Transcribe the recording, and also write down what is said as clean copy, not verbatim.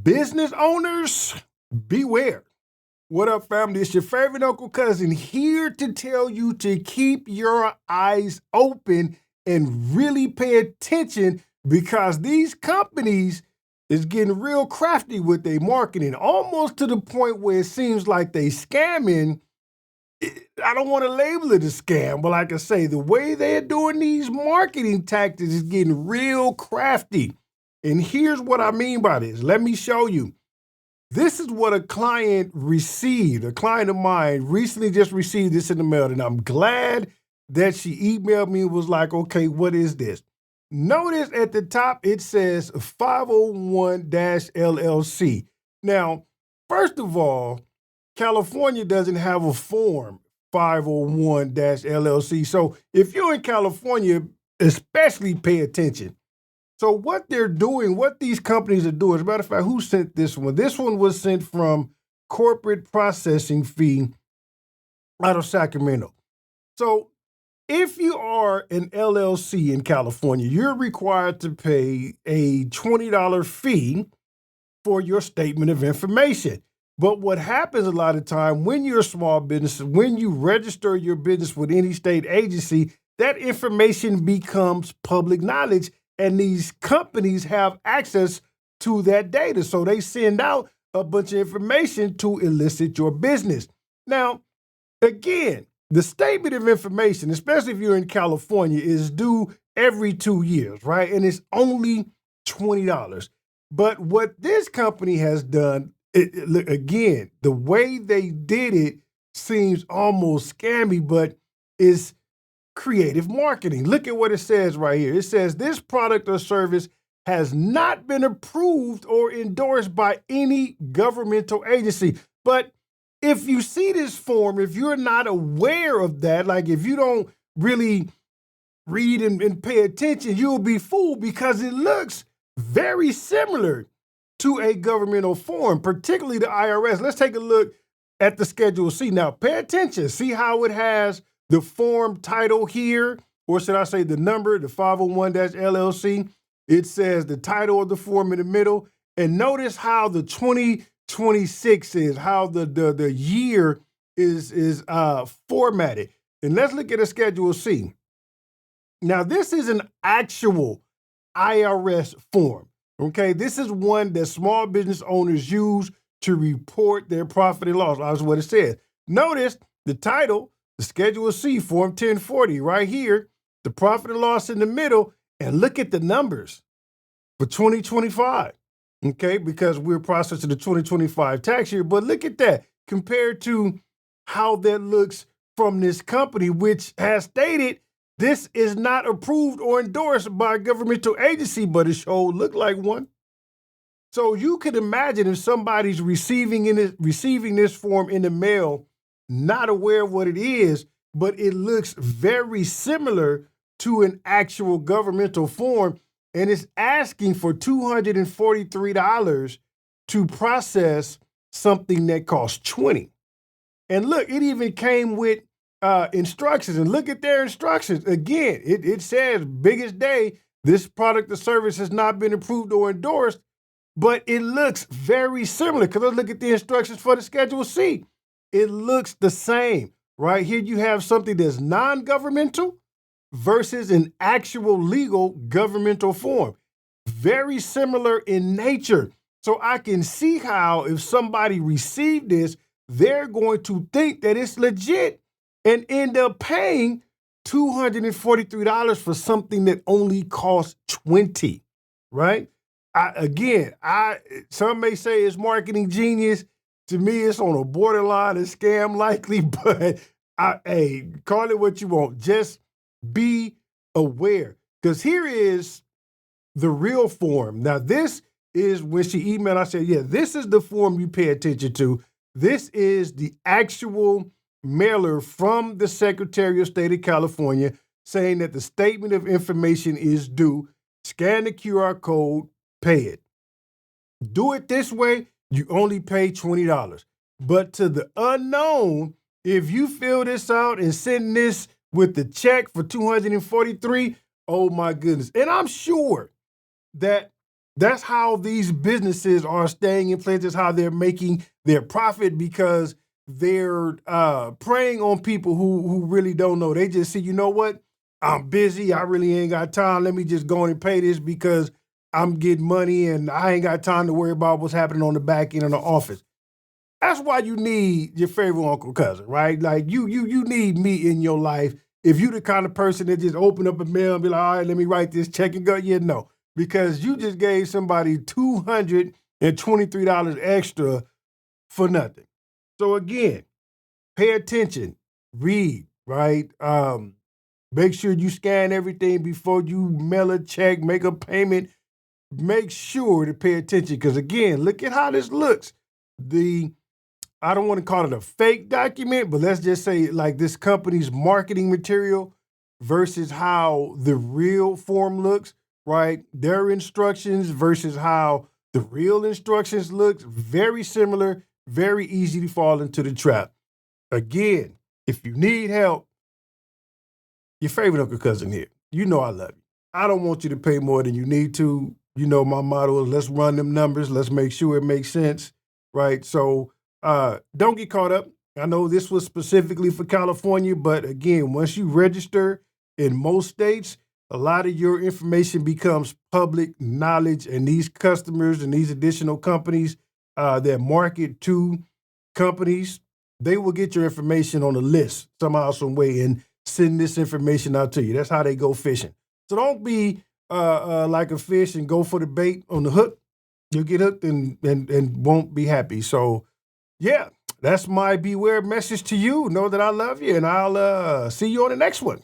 Business owners, beware. What up, family? It's your favorite Uncle Cousin here to tell you to keep your eyes open and really pay attention because these companies is getting real crafty with their marketing, almost to the point where it seems like they scamming. I don't want to label it a scam, but like I say, the way they're doing these marketing tactics is getting real crafty. And here's what I mean by this. Let me show you. This is what a client received. A client of mine recently just received this in the mail, and I'm glad that she emailed me and was like, okay, what is this? Notice at the top it says 501-LLC. Now, first of all, California doesn't have a form 501-LLC. So if you're in California, especially pay attention. So what they're doing, what these companies are doing, as a matter of fact, who sent this one? This one was sent from Corporate Processing Fee out of Sacramento. So if you are an LLC in California, you're required to pay a $20 fee for your statement of information. But what happens a lot of time when you're a small business, when you register your business with any state agency, that information becomes public knowledge. And these companies have access to that data. So they send out a bunch of information to elicit your business. Now, again, the statement of information, especially if you're in California, is due every 2 years, right? And it's only $20. But what this company has done, again, the way they did it seems almost scammy, but is creative marketing. Look at what it says right here. It says this product or service has not been approved or endorsed by any governmental agency. But if you see this form, if you're not aware of that, like if you don't really read and pay attention, you'll be fooled because it looks very similar to a governmental form, particularly the IRS. Let's take a look at the Schedule C. Now, pay attention. See how it has the form title here, or should I say the number, the 501-LLC. It says the title of the form in the middle. And notice how the 2026 is, how the year is formatted. And let's look at a Schedule C. Now, this is an actual IRS form, okay? This is one that small business owners use to report their profit and loss. That's what it says. Notice the title, the Schedule C, Form 1040, right here, the profit and loss in the middle, and look at the numbers for 2025, okay? Because we're processing the 2025 tax year, but look at that compared to how that looks from this company, which has stated this is not approved or endorsed by a governmental agency, but it sure look like one. So you can imagine if somebody's receiving this form in the mail, not aware of what it is, but it looks very similar to an actual governmental form, and it's asking for $243 to process something that costs $20. And look, it even came with instructions, and look at their instructions. Again, it says, biggest day, this product or service has not been approved or endorsed, but it looks very similar because let's look at the instructions for the Schedule C. It looks the same. Right here, you have something that's non-governmental versus an actual legal governmental form. Very similar in nature. So I can see how if somebody received this, they're going to think that it's legit and end up paying $243 for something that only costs $20, right? Some may say it's marketing genius. To me, it's on a borderline of scam likely, but hey, call it what you want. Just be aware. Because here is the real form. Now, this is when she emailed, I said, yeah, this is the form you pay attention to. This is the actual mailer from the Secretary of State of California saying that the statement of information is due. Scan the QR code, pay it. Do it this way, you only pay $20. But to the unknown, if you fill this out and send this with the check for $243, oh my goodness. And I'm sure that That's how these businesses are staying in place. That's how they're making their profit because they're preying on people who really don't know. They just see, you know what? I'm busy. I really ain't got time. Let me just go in and pay this because I'm getting money and I ain't got time to worry about what's happening on the back end of the office. That's why you need your favorite uncle cousin, right? Like you need me in your life. If you the kind of person that just open up a mail and be like, all right, let me write this check and go, yeah, no. Because you just gave somebody $223 extra for nothing. So again, pay attention, read, right? Make sure you scan everything before you mail a check, make a payment. Make sure to pay attention because again, look at how this looks. The I don't want to call it a fake document, but let's just say like this company's marketing material versus how the real form looks, right? Their instructions versus how the real instructions looks, very similar, very easy to fall into the trap. Again, if you need help, your favorite uncle cousin here. You know I love you. I don't want you to pay more than you need to. You know my motto is let's run them numbers. Let's make sure it makes sense, right? So don't get caught up. I know this was specifically for California, but again, once you register in most states, a lot of your information becomes public knowledge, and these customers and these additional companies that market to companies, they will get your information on a list somehow, some way, and send this information out to you. That's how they go fishing. So don't be like a fish and go for the bait on the hook. You'll get hooked and won't be happy. So yeah, that's my beware message to you. Know that I love you, and I'll see you on the next one.